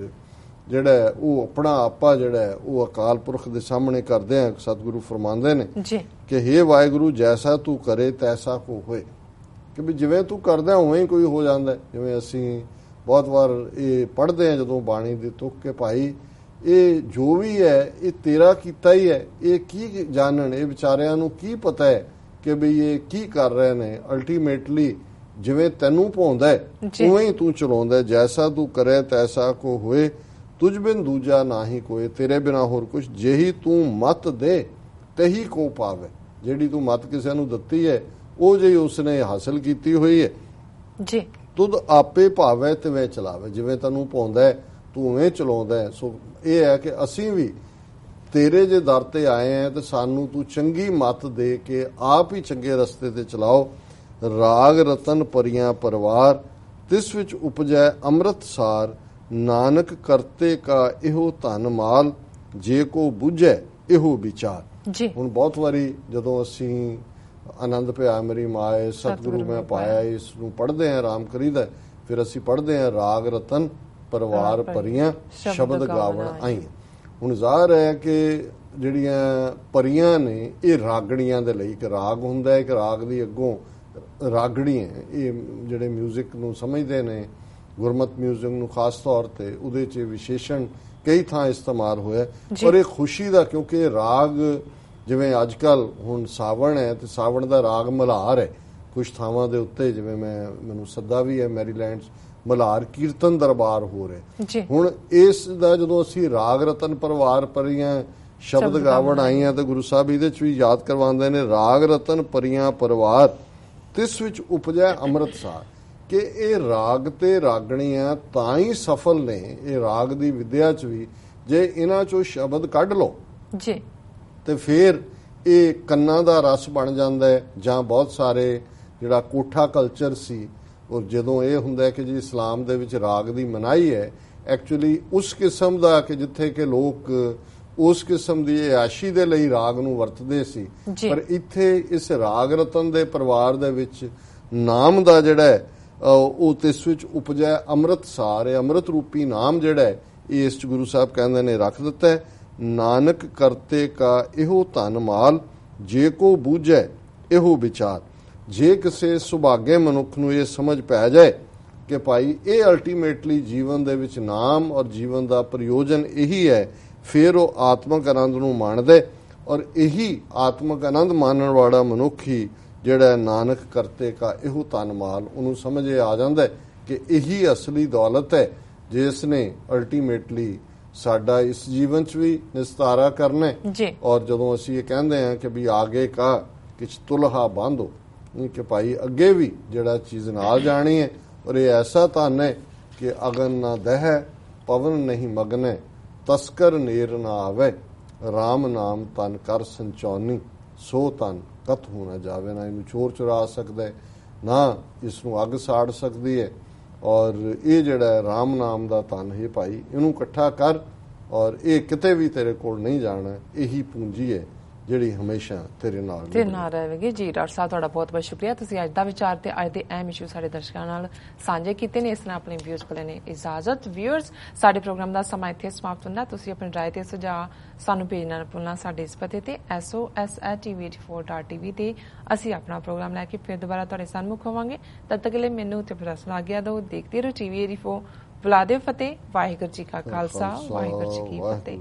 ਜਿਹੜਾ ਉਹ ਆਪਣਾ ਆਪਾ ਜਿਹੜਾ ਉਹ ਅਕਾਲ ਪੁਰਖ ਦੇ ਸਾਹਮਣੇ ਕਰਦੇ ਆ। ਸਤਿਗੁਰੂ ਫਰਮਾਉਂਦੇ ਨੇ ਕਿ ਹੇ ਵਾਹਿਗੁਰੂ ਜੈਸਾ ਤੂੰ ਕਰੇ ਤੈਸਾ ਕੋ ਹੋਏ, ਕਿ ਵੀ ਜਿਵੇਂ ਤੂੰ ਕਰਦਾ ਉਵੇਂ ਹੀ ਕੋਈ ਹੋ ਜਾਂਦਾ। ਜਿਵੇਂ ਅਸੀਂ ਬਹੁਤ ਵਾਰ ਇਹ ਪੜ੍ਹਦੇ ਹਾਂ ਜਦੋਂ ਬਾਣੀ ਦੀ ਤੁਕ ਕੇ ਭਾਈ ਇਹ ਜੋ ਵੀ ਹੈ ਇਹ ਤੇਰਾ ਕੀਤਾ ਹੀ ਹੈ, ਇਹ ਕੀ ਜਾਣਨ, ਇਹ ਵਿਚਾਰਿਆਂ ਨੂੰ ਕੀ ਪਤਾ ਹੈ ਕਿ ਵੀ ਇਹ ਕੀ ਕਰ ਰਹੇ ਨੇ। ਅਲਟੀਮੇਟਲੀ ਜਿਵੇਂ ਤੈਨੂੰ ਭਾਉਂਦਾ ਉਵੇਂ ਹੀ ਤੂੰ ਚਲਾਉਂਦਾ। ਜੈਸਾ ਤੂੰ ਕਰੇ ਤੈਸਾ ਕੋ ਹੋਏ, ਤੁਝ ਬਿਨ ਦੂਜਾ ਨਾਹੀ ਕੋਏ, ਤੇਰੇ ਬਿਨਾ ਹੋਰ ਕੁਛ, ਜਿਹੀ ਤੂੰ ਮਤ ਦੇ ਤੇਹੀ ਕੋ ਪਾਵੇ, ਜਿਹੜੀ ਤੂੰ ਮਤ ਕਿਸੇ ਨੂੰ ਦਿੱਤੀ ਹੈ ਉਹ ਜਿਹੀ ਉਸਨੇ ਹਾਸਲ ਕੀਤੀ ਹੋਈ ਹੈ। ਜੀ ਤੁਧ ਆਪੇ ਭਾਵੇ ਤਿਵੇਂ ਚਲਾਵੇ, ਜਿਵੇਂ ਤੈਨੂੰ ਭਾਉਂਦਾ ਤੂੰ ਉਵੇਂ ਚਲਾਉਂਦਾ। ਸੋ ਇਹ ਹੈ ਕਿ ਅਸੀਂ ਵੀ ਤੇਰੇ ਜੇ ਦਰ ਤੇ ਆਏ ਆ ਤੇ ਸਾਨੂੰ ਤੂੰ ਚੰਗੀ ਮੱਤ ਦੇ ਕੇ ਆਪ ਹੀ ਚੰਗੇ ਰਸਤੇ ਤੇ ਚਲਾਓ। ਰਾਗ ਰਤਨ ਪਰੀਆਂ ਪਰਵਾਰ, ਤਿਸ ਵਿੱਚ ਉਪਜੈ ਅੰਮ੍ਰਿਤ ਸਾਰ, ਨਾਨਕ ਕਰਤੇ ਕਾ ਇਹੋ ਧਨ ਮਾਲ, ਜੇ ਕੋ ਬੁਝੈ ਇਹੋ ਵਿਚਾਰ। ਹੁਣ ਬਹੁਤ ਵਾਰੀ ਜਦੋਂ ਅਸੀਂ ਆਨੰਦ ਪਿਆ ਮੇਰੀ ਮਾਏ ਸਤਿਗੁਰੂ ਮੈਂ ਪਾਇਆ, ਇਸ ਨੂੰ ਪੜ੍ਹਦੇ ਹਾਂ, ਆਰਾਮ ਕਰੀਦਾ, ਫਿਰ ਅਸੀਂ ਪੜ੍ਹਦੇ ਹਾਂ ਰਾਗ ਰਤਨ ਪਰਵਾਰ ਪਰੀਆਂ ਸ਼ਬਦ ਗਾਵਣ ਆਈਆਂ। ਹੁਣ ਜ਼ਾਹਰ ਹੈ ਕਿ ਜਿਹੜੀਆਂ ਪਰੀਆਂ ਨੇ ਇਹ ਰਾਗਣੀਆਂ ਦੇ ਲਈ, ਇੱਕ ਰਾਗ ਹੁੰਦਾ ਹੈ, ਇੱਕ ਰਾਗ ਦੀ ਅੱਗੋਂ ਰਾਗਣੀ ਹੈ। ਇਹ ਜਿਹੜੇ ਮਿਊਜ਼ਿਕ ਨੂੰ ਸਮਝਦੇ ਨੇ, ਗੁਰਮਤ ਮਿਊਜ਼ਿਕ ਨੂੰ ਖਾਸ ਤੌਰ ਤੇ, ਉਹਦੇ 'ਚ ਵਿਸ਼ੇਸ਼ਣ ਕਈ ਥਾਂ ਇਸਤੇਮਾਲ ਹੋਇਆ। ਪਰ ਇਹ ਖੁਸ਼ੀ ਦਾ, ਕਿਉਂਕਿ ਰਾਗ ਜਿਵੇਂ ਅੱਜ ਕੱਲ ਹੁਣ ਸਾਵਣ ਹੈ ਤੇ ਸਾਵਣ ਦਾ ਰਾਗ ਮਲਹਾਰ ਹੈ ਕੁਝ ਥਾਵਾਂ ਦੇ ਉੱਤੇ, ਜਿਵੇਂ ਮੈਨੂੰ ਸੱਦਾ ਵੀ ਹੈ ਮੈਰੀਲੈਂਡ 'ਚ, ਮਲਹਾਰ ਕੀਰਤਨ ਦਰਬਾਰ ਹੋ ਰਿਹਾ। ਹੁਣ ਇਸ ਦਾ ਜਦੋਂ ਅਸੀਂ ਰਾਗ ਰਤਨ ਪਰਵਾਰ ਪਰੀਆਂ ਸ਼ਬਦ ਗਾਵਣ ਆਈਆਂ ਤੇ ਗੁਰੂ ਸਾਹਿਬ ਇਹਦੇ 'ਚ ਵੀ ਯਾਦ ਕਰਵਾਉਂਦੇ ਨੇ, ਰਾਗ ਰਤਨ ਪਰੀਆਂ ਪਰਵਾਰ ਤਿਸ ਵਿੱਚ ਉਪਜੈ ਅੰਮ੍ਰਿਤਸਾਰ, ਕਿ ਇਹ ਰਾਗ ਤੇ ਰਾਗਣੀਆਂ ਤਾਂ ਹੀ ਸਫਲ ਨੇ ਇਹ ਰਾਗ ਦੀ ਵਿਦਿਆ 'ਚ ਵੀ, ਜੇ ਇਹਨਾਂ 'ਚੋਂ ਸ਼ਬਦ ਕੱਢ ਲਓ ਜੀ ਤੇ ਫਿਰ ਇਹ ਕੰਨਾਂ ਦਾ ਰਸ ਬਣ ਜਾਂਦਾ ਹੈ। ਜਾਂ ਬਹੁਤ ਸਾਰੇ ਜਿਹੜਾ ਕੋਠਾ ਕਲਚਰ ਸੀ, ਔਰ ਜਦੋਂ ਇਹ ਹੁੰਦਾ ਕਿ ਜੀ ਇਸਲਾਮ ਦੇ ਵਿੱਚ ਰਾਗ ਦੀ ਮਨਾਹੀ ਹੈ, ਐਕਚੁਅਲੀ ਉਸ ਕਿਸਮ ਦਾ ਕਿ ਜਿੱਥੇ ਕਿ ਲੋਕ ਉਸ ਕਿਸਮ ਦੀ ਆਸ਼ੀ ਦੇ ਲਈ ਰਾਗ ਨੂੰ ਵਰਤਦੇ ਸੀ, ਪਰ ਇੱਥੇ ਇਸ ਰਾਗ ਰਤਨ ਦੇ ਪਰਿਵਾਰ ਦੇ ਵਿੱਚ ਨਾਮ ਦਾ ਜਿਹੜਾ ਹੈ ਉਹ ਤਿਸ ਵਿੱਚ ਉਪਜੈ ਅੰਮ੍ਰਿਤਸਾਰ ਹੈ, ਅੰਮ੍ਰਿਤ ਰੂਪੀ ਨਾਮ ਜਿਹੜਾ ਹੈ ਇਹ ਇਸ 'ਚ ਗੁਰੂ ਸਾਹਿਬ ਕਹਿੰਦੇ ਨੇ ਰੱਖ ਦਿੱਤਾ ਹੈ। ਨਾਨਕ ਕਰਤੇ ਕਾ ਇਹੋ ਧਨ ਮਾਲ, ਜੇ ਕੋ ਬੂਝੈ ਇਹੋ ਵਿਚਾਰ। ਜੇ ਕਿਸੇ ਸੁਭਾਗੇ ਮਨੁੱਖ ਨੂੰ ਇਹ ਸਮਝ ਪੈ ਜਾਏ ਕਿ ਭਾਈ ਇਹ ਅਲਟੀਮੇਟਲੀ ਜੀਵਨ ਦੇ ਵਿੱਚ ਨਾਮ ਔਰ ਜੀਵਨ ਦਾ ਪ੍ਰਯੋਜਨ ਇਹੀ ਹੈ, ਫਿਰ ਉਹ ਆਤਮਕ ਆਨੰਦ ਨੂੰ ਮਾਣਦੇ, ਔਰ ਇਹੀ ਆਤਮਕ ਆਨੰਦ ਮਾਣਨ ਵਾਲਾ ਮਨੁੱਖ ਹੀ ਜਿਹੜਾ ਨਾਨਕ ਕਰਤੇ ਕਾ ਇਹੋ ਧਨ ਮਾਲ, ਉਹਨੂੰ ਸਮਝ ਆ ਜਾਂਦਾ ਕਿ ਇਹੀ ਅਸਲੀ ਦੌਲਤ ਹੈ ਜਿਸ ਨੇ ਅਲਟੀਮੇਟਲੀ ਸਾਡਾ ਇਸ ਜੀਵਨ 'ਚ ਵੀ ਨਿਸਤਾਰਾ ਕਰਨਾ। ਔਰ ਜਦੋਂ ਅਸੀਂ ਇਹ ਕਹਿੰਦੇ ਹਾਂ ਕਿ ਵੀ ਆਗੇ ਕਾ ਕਿਛ ਤੁਲਹਾ ਬਾਂਧੋ, ਕਿ ਭਾਈ ਅੱਗੇ ਵੀ ਜਿਹੜਾ ਚੀਜ਼ ਨਾਲ ਜਾਣੀ ਹੈ, ਔਰ ਇਹ ਐਸਾ ਧਨ ਹੈ ਕਿ ਅਗਨ ਨਾ ਦਹਿ ਪਵਨ ਨਹੀਂ ਮਗਨੇ, ਤਸਕਰ ਨੇਰ ਨਾ ਆਵੇ, ਰਾਮ ਨਾਮ ਤਨ ਕਰ ਸੰਚੌਨੀ, ਸੋ ਤਨ ਕਤਹੂ ਨਾ ਜਾਵੇ। ਨਾ ਇਹਨੂੰ ਚੋਰ ਚੁਰਾ ਸਕਦਾ ਹੈ, ਨਾ ਇਸ ਨੂੰ ਅੱਗ ਸਾੜ ਸਕਦੀ ਹੈ। ਔਰ ਇਹ ਜਿਹੜਾ ਰਾਮ ਨਾਮ ਦਾ ਧਨ ਹੈ ਭਾਈ, ਇਹਨੂੰ ਇਕੱਠਾ ਕਰ ਔਰ ਇਹ ਕਿਤੇ ਵੀ ਤੇਰੇ ਕੋਲ ਨਹੀਂ ਜਾਣਾ। ਇਹੀ ਪੂੰਜੀ ਹੈ ਜਿਹੜੀ ਹਮੇਸ਼ਾ ਤੇਰੇ ਨਾਲ ਰਹੇਗੀ। ਜੀ ਡਾਕਟਰ ਸਾਹਿਬ, ਤੁਹਾਡਾ ਬਹੁਤ ਬਹੁਤ ਸ਼ੁਕਰੀਆ। ਤੁਸੀਂ ਅੱਜ ਦਾ ਵਿਚਾਰ ਤੇ ਅੱਜ ਦੇ ਅਹਿਮ ਇਸ਼ੂ ਸਾਡੇ ਦਰਸ਼ਕਾਂ ਨਾਲ ਸਾਂਝੇ ਕੀਤੇ ਨੇ। ਇਸ ਨਾਲ ਆਪਣੇ ਵਿਊਅਰਸ ਕੋਲ ਨੇ ਇਜਾਜ਼ਤ। ਵਿਊਅਰਸ, ਸਾਡੇ ਪ੍ਰੋਗਰਾਮ ਦਾ ਸਮਾਂ ਇੱਥੇ ਸਮਾਪਤ ਹੁੰਦਾ। ਤੁਸੀਂ ਆਪਣੀ ਰਾਏ ਤੇ ਸੁਝਾਅ ਸਾਨੂੰ ਭੇਜਣਾ ਨਾ ਭੁੱਲਣਾ ਸਾਡੇ ਇਸ ਪਤੇ ਤੇ sos@tv84.tv ਤੇ ਅਸੀਂ ਆਪਣਾ ਪ੍ਰੋਗਰਾਮ ਲੈ ਕੇ ਫਿਰ ਦੁਬਾਰਾ ਤੁਹਾਡੇ ਸਾਹਮਣੇ ਹੋਵਾਂਗੇ। ਤਦ ਤੱਕ ਲਈ ਮੈਨੂੰ ਤੇ ਪ੍ਰਸ਼ਨ ਆ ਗਿਆ ਦੋ। ਦੇਖਦੇ ਰਹੋ TV84। ਬੁਲਾ ਦਿਓ ਫਤਿਹ। ਵਾਹਿਗੁਰੂ ਜੀ ਕਾ ਖਾਲਸਾ, ਵਾਹਿਗੁਰੂ ਜੀ ਕੀ ਫਤਿਹ।